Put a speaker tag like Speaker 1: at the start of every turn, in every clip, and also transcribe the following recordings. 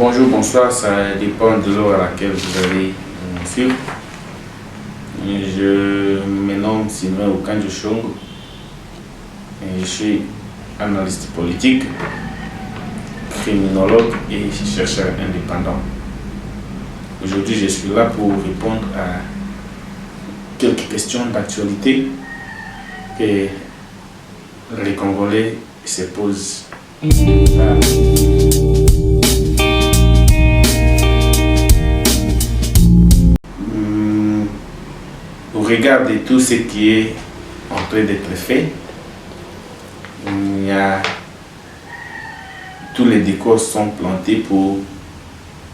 Speaker 1: Bonjour, bonsoir, ça dépend de l'heure à laquelle vous allez me suivre. Je me nomme Sylvain Okanjo-Shongo et je suis analyste politique, criminologue et chercheur indépendant. Aujourd'hui, je suis là pour répondre à quelques questions d'actualité que les Congolais se posent. Au regard de tout ce qui est en train d'être fait, tous les décors sont plantés pour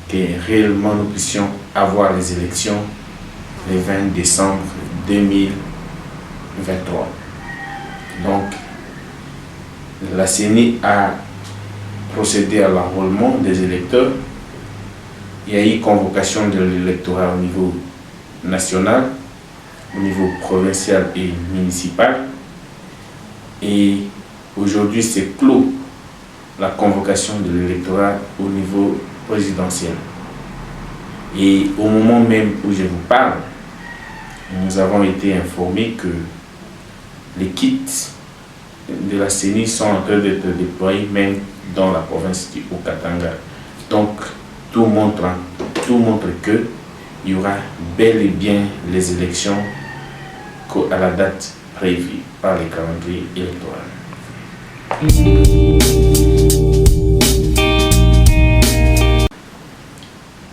Speaker 1: que réellement nous puissions avoir les élections le 20 décembre 2023. Donc, la CENI a procédé à l'enrôlement des électeurs. Il y a eu convocation de l'électorat au niveau national, au niveau provincial et municipal. Et aujourd'hui, c'est clos la convocation de l'électorat au niveau présidentiel. Et au moment même où je vous parle, nous avons été informés que les kits de la CENI sont en train d'être déployés même dans la province du Haut-Katanga. Donc, tout montre qu'il y aura bel et bien les élections à la date prévue par les calendriers électoraux.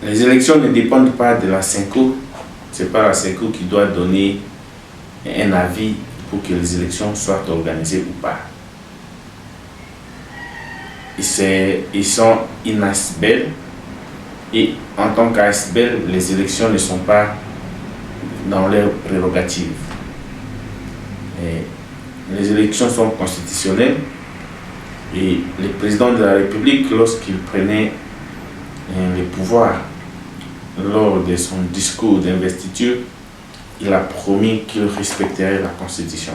Speaker 1: Les élections ne dépendent pas de la CENCO. Ce n'est pas la CENCO qui doit donner un avis pour que les élections soient organisées ou pas. Ils sont une ASBEL et en tant qu'ASBEL, les élections ne sont pas dans leurs prérogatives. Les élections sont constitutionnelles et le président de la République, lorsqu'il prenait le pouvoir lors de son discours d'investiture, il a promis qu'il respecterait la Constitution.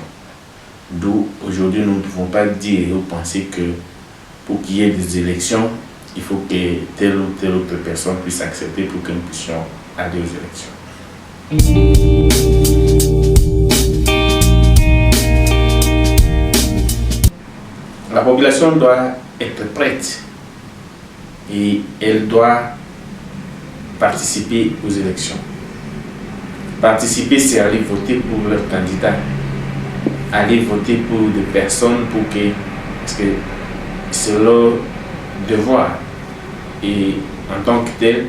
Speaker 1: D'où aujourd'hui nous ne pouvons pas dire ou penser que pour qu'il y ait des élections, il faut que telle ou telle autre personne puisse accepter pour que nous puissions aller aux élections. La population doit être prête et elle doit participer aux élections. Participer, c'est aller voter pour leur candidat, aller voter pour des personnes parce que c'est leur devoir. Et en tant que tel,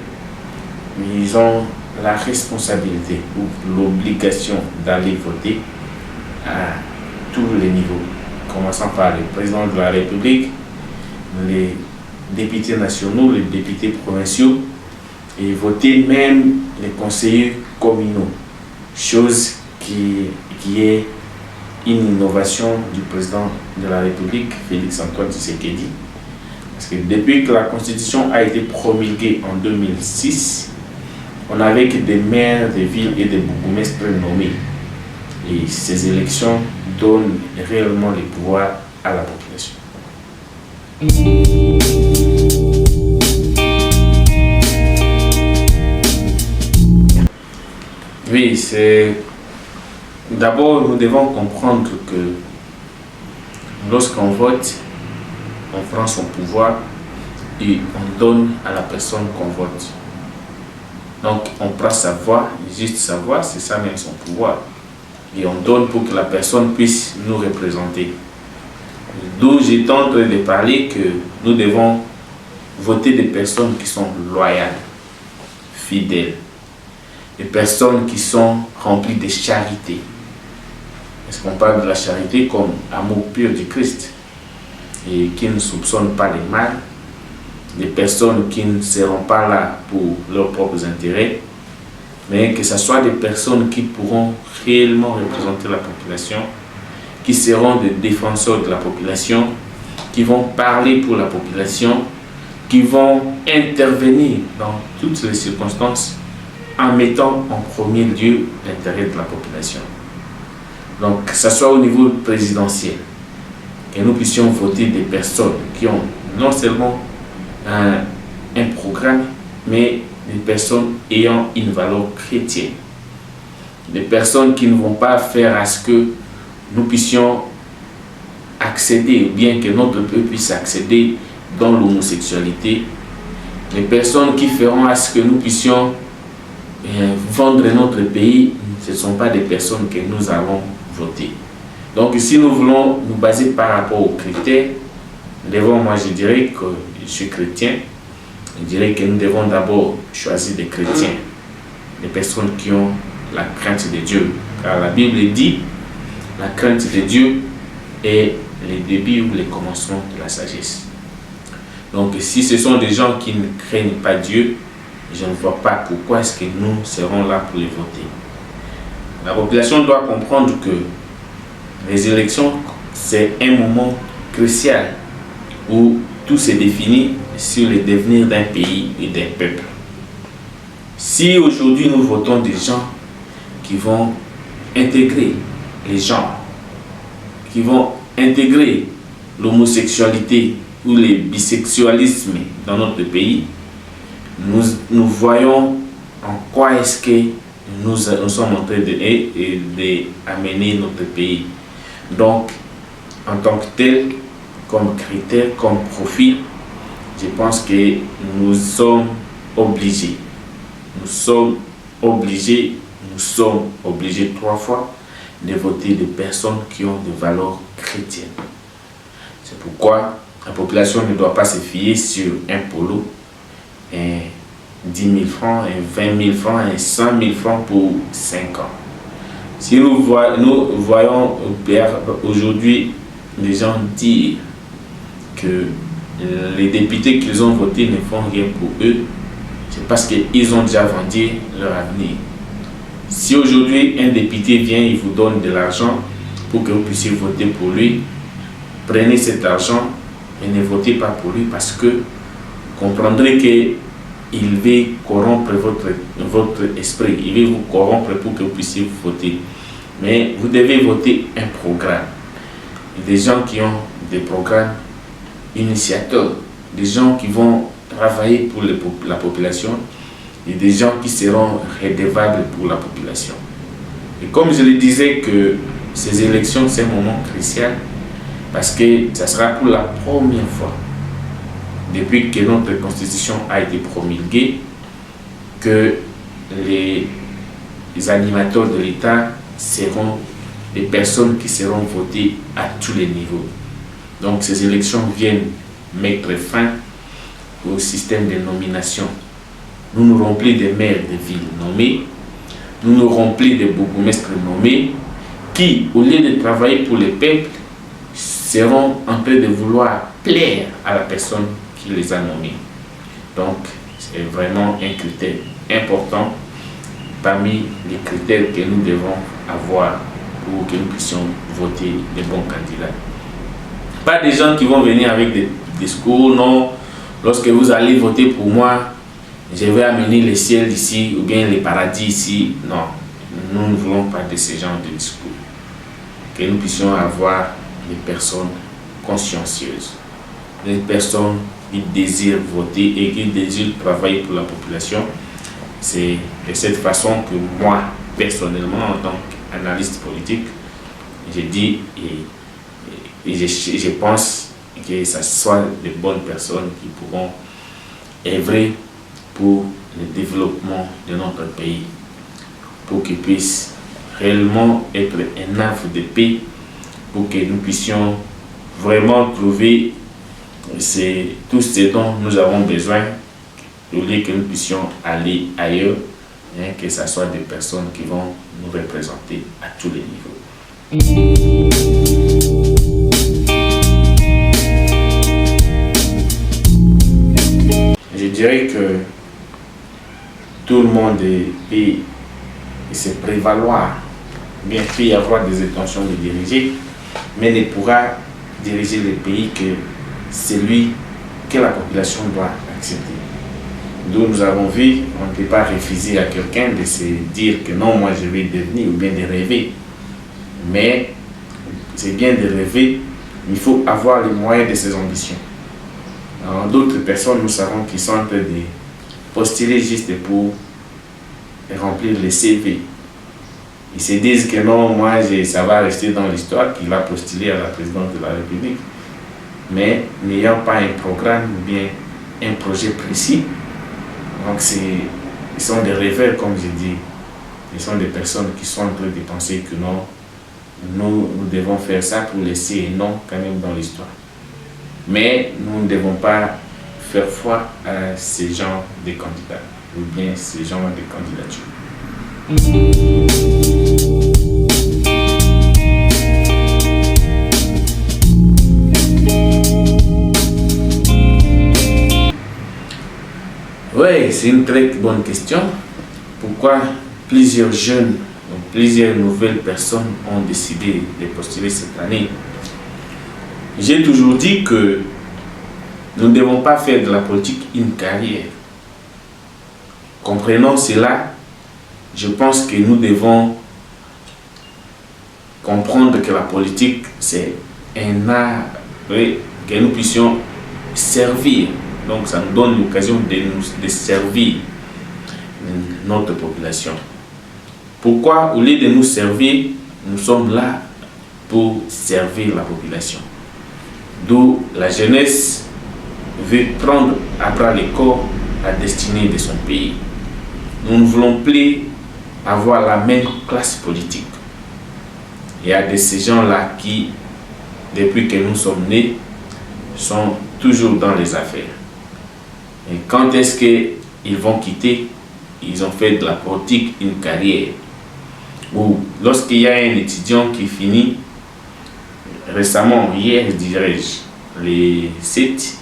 Speaker 1: ils ont la responsabilité ou l'obligation d'aller voter à tous les niveaux, commençant par le président de la République, les députés nationaux, les députés provinciaux, et voter même les conseillers communaux, chose qui est une innovation du président de la République, Félix-Antoine Tshisekedi. Parce que depuis que la Constitution a été promulguée en 2006, on n'avait que des maires de villes et des bourgmestres nommés. Et ces élections donnent réellement les pouvoirs à la population. Oui, c'est... D'abord, nous devons comprendre que lorsqu'on vote, on prend son pouvoir et on donne à la personne qu'on vote. Donc, on prend sa voix, juste sa voix, c'est ça même son pouvoir. Et on donne pour que la personne puisse nous représenter. D'où j'étais en train de parler que nous devons voter des personnes qui sont loyales, fidèles, des personnes qui sont remplies de charité. Est-ce qu'on parle de la charité comme amour pur du Christ et qui ne soupçonnent pas le mal, des personnes qui ne seront pas là pour leurs propres intérêts, mais que ce soit des personnes qui pourront réellement représenter la population, qui seront des défenseurs de la population, qui vont parler pour la population, qui vont intervenir dans toutes les circonstances en mettant en premier lieu l'intérêt de la population. Donc, que ce soit au niveau présidentiel, que nous puissions voter des personnes qui ont non seulement un programme, mais des personnes ayant une valeur chrétienne. Des personnes qui ne vont pas faire à ce que nous puissions accéder, ou bien que notre peuple puisse accéder dans l'homosexualité. Des personnes qui feront à ce que nous puissions vendre notre pays, ce ne sont pas des personnes que nous allons voter. Donc si nous voulons nous baser par rapport aux critères, moi je dirais que je suis chrétien, je dirais que nous devons d'abord choisir des chrétiens, des personnes qui ont la crainte de Dieu. Car la Bible dit, la crainte de Dieu est le début ou le commencement de la sagesse. Donc si ce sont des gens qui ne craignent pas Dieu, je ne vois pas pourquoi est-ce que nous serons là pour les voter. La population doit comprendre que les élections, c'est un moment crucial où tout se définit sur le devenir d'un pays et d'un peuple. Si aujourd'hui nous votons des gens qui vont intégrer les genres, qui vont intégrer l'homosexualité ou le bisexualisme dans notre pays, nous voyons en quoi est-ce que nous sommes en train d'amener notre pays. Donc, en tant que tel, comme critère, comme profil, je pense que nous sommes obligés. Nous sommes obligés 3 fois de voter des personnes qui ont des valeurs chrétiennes. C'est pourquoi la population ne doit pas se fier sur un polo, 10 000 francs, 20 000 francs, 100 000 francs pour 5 ans. Si nous voyons aujourd'hui les gens dire que les députés qu'ils ont votés ne font rien pour eux, c'est parce qu'ils ont déjà vendu leur avenir. Si aujourd'hui un député vient, il vous donne de l'argent pour que vous puissiez voter pour lui, prenez cet argent et ne votez pas pour lui, parce que vous comprendrez qu'il veut corrompre votre esprit, il veut vous corrompre pour que vous puissiez voter. Mais vous devez voter un programme. Des gens qui ont des programmes initiateurs, des gens qui vont travailler pour la population et des gens qui seront redevables pour la population. Et comme je le disais, que ces élections, c'est un moment crucial, parce que ça sera pour la première fois depuis que notre constitution a été promulguée que les animateurs de l'État seront des personnes qui seront votées à tous les niveaux. Donc ces élections viennent mettre fin au système de nomination. Nous n'aurons plus de maires de villes nommés, nous n'aurons plus de bourgmestres nommés qui, au lieu de travailler pour le peuple, seront en train de vouloir plaire à la personne qui les a nommés. Donc c'est vraiment un critère important parmi les critères que nous devons avoir pour que nous puissions voter les bons candidats. Pas des gens qui vont venir avec des discours, non, lorsque vous allez voter pour moi, je vais amener le ciel ici ou bien le paradis ici. Non, nous ne voulons pas de ce genre de discours. Que nous puissions avoir des personnes consciencieuses, des personnes qui désirent voter et qui désirent travailler pour la population. C'est de cette façon que moi, personnellement, en tant qu'analyste politique, je dis et je pense que ce soit de bonnes personnes qui pourront œuvrer pour le développement de notre pays, pour qu'il puisse réellement être un havre de paix, pour que nous puissions vraiment trouver tout ce dont nous avons besoin, au lieu que nous puissions aller ailleurs, que ce soit des personnes qui vont nous représenter à tous les niveaux. Je dirais que tout le monde peut se prévaloir, bien peut y avoir des intentions de diriger, mais ne pourra diriger le pays que celui que la population doit accepter. D'où nous avons vu, on ne peut pas refuser à quelqu'un de se dire que non, moi je vais devenir, ou bien de rêver. Mais c'est bien de rêver, mais il faut avoir les moyens de ses ambitions. D'autres personnes, nous savons, qui sont en train de postuler juste pour remplir les CV. Ils se disent que non, moi, ça va rester dans l'histoire qu'il a postulé à la présidence de la République. Mais n'ayant pas un programme ou bien un projet précis, donc ils sont des rêveurs, comme je dis. Ils sont des personnes qui sont en train de penser que non, nous devons faire ça pour laisser un nom quand même dans l'histoire. Mais nous ne devons pas faire foi à ces genres de candidats ou bien ces genres de candidatures. Oui, c'est une très bonne question. Pourquoi plusieurs jeunes, plusieurs nouvelles personnes ont décidé de postuler cette année? J'ai toujours dit que nous ne devons pas faire de la politique une carrière. Comprenons cela. Je pense que nous devons comprendre que la politique, c'est un art, oui, que nous puissions servir. Donc ça nous donne l'occasion de servir notre population. Pourquoi, au lieu de nous servir, nous sommes là pour servir la population? D'où la jeunesse veut prendre à bras le corps la destinée de son pays. Nous ne voulons plus avoir la même classe politique. Il y a de ces gens-là qui, depuis que nous sommes nés, sont toujours dans les affaires. Et quand est-ce qu'ils vont quitter? Ils ont fait de la politique une carrière. Ou lorsqu'il y a un étudiant qui finit, récemment, hier dirais-je, les 7,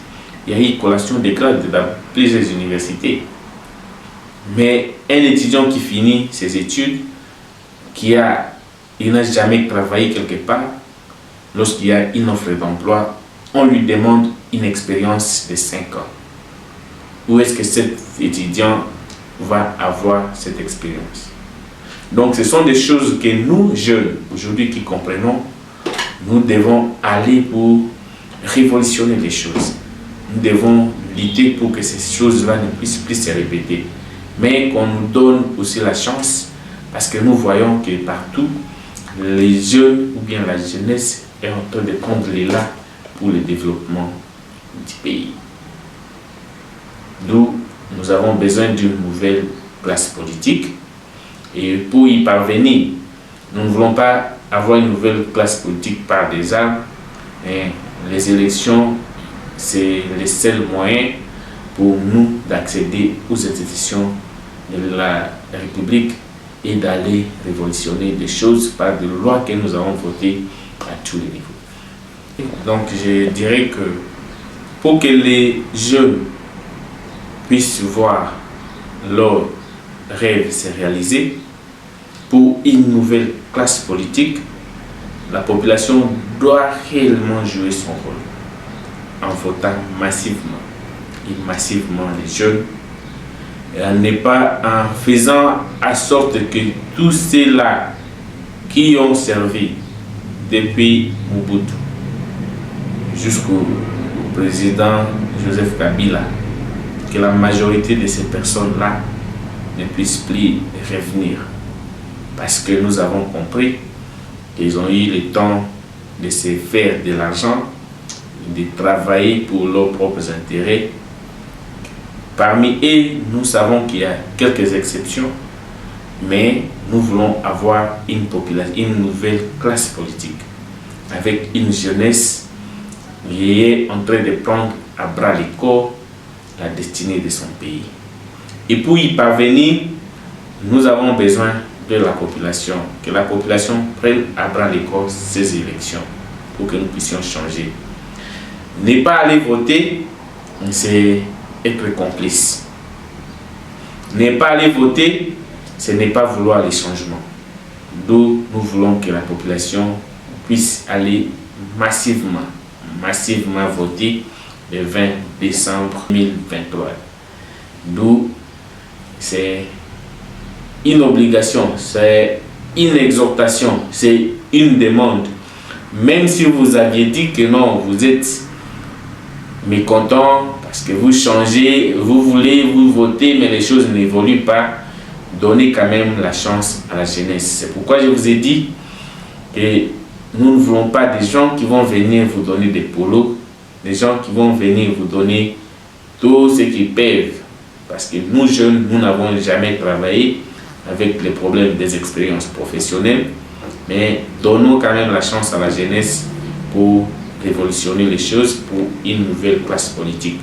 Speaker 1: il y a eu collation de grades dans plusieurs universités. Mais un étudiant qui finit ses études, il n'a jamais travaillé quelque part, lorsqu'il y a une offre d'emploi, on lui demande une expérience de 5 ans. Où est-ce que cet étudiant va avoir cette expérience? Donc ce sont des choses que nous, jeunes, aujourd'hui qui comprenons, nous devons aller pour révolutionner les choses. Nous devons lutter pour que ces choses-là ne puissent plus se répéter. Mais qu'on nous donne aussi la chance, parce que nous voyons que partout, les jeunes ou bien la jeunesse est en train de prendre l'élan pour le développement du pays. D'où nous avons besoin d'une nouvelle classe politique. Et pour y parvenir, nous ne voulons pas avoir une nouvelle classe politique par des armes. Et les élections, c'est le seul moyen pour nous d'accéder aux institutions de la République et d'aller révolutionner des choses par des lois que nous avons votées à tous les niveaux. Donc je dirais que pour que les jeunes puissent voir leurs rêves se réaliser, pour une nouvelle classe politique, la population doit réellement jouer son rôle en votant massivement et massivement les jeunes, et en faisant en sorte que tous ceux-là qui ont servi depuis Mobutu jusqu'au président Joseph Kabila, que la majorité de ces personnes-là ne puissent plus revenir. Parce que nous avons compris qu'ils ont eu le temps de se faire de l'argent, de travailler pour leurs propres intérêts. Parmi eux, nous savons qu'il y a quelques exceptions, mais nous voulons avoir une nouvelle classe politique, avec une jeunesse qui est en train de prendre à bras le corps la destinée de son pays. Et pour y parvenir, nous avons besoin de la population, que la population prenne à bras le corps ces élections pour que nous puissions changer. Ne pas aller voter, c'est être complice. Ne pas aller voter, ce n'est pas vouloir les changements. D'où nous voulons que la population puisse aller massivement voter le 20 décembre 2023. D'où c'est une obligation, c'est une exhortation, c'est une demande. Même si vous aviez dit que non, vous êtes mécontents parce que vous changez, vous voulez, vous votez, mais les choses n'évoluent pas. Donnez quand même la chance à la jeunesse. C'est pourquoi je vous ai dit que nous ne voulons pas des gens qui vont venir vous donner des polos, des gens qui vont venir vous donner tout ce qu'ils peuvent. Parce que nous jeunes, nous n'avons jamais travaillé avec les problèmes des expériences professionnelles, mais donnons quand même la chance à la jeunesse pour révolutionner les choses pour une nouvelle classe politique.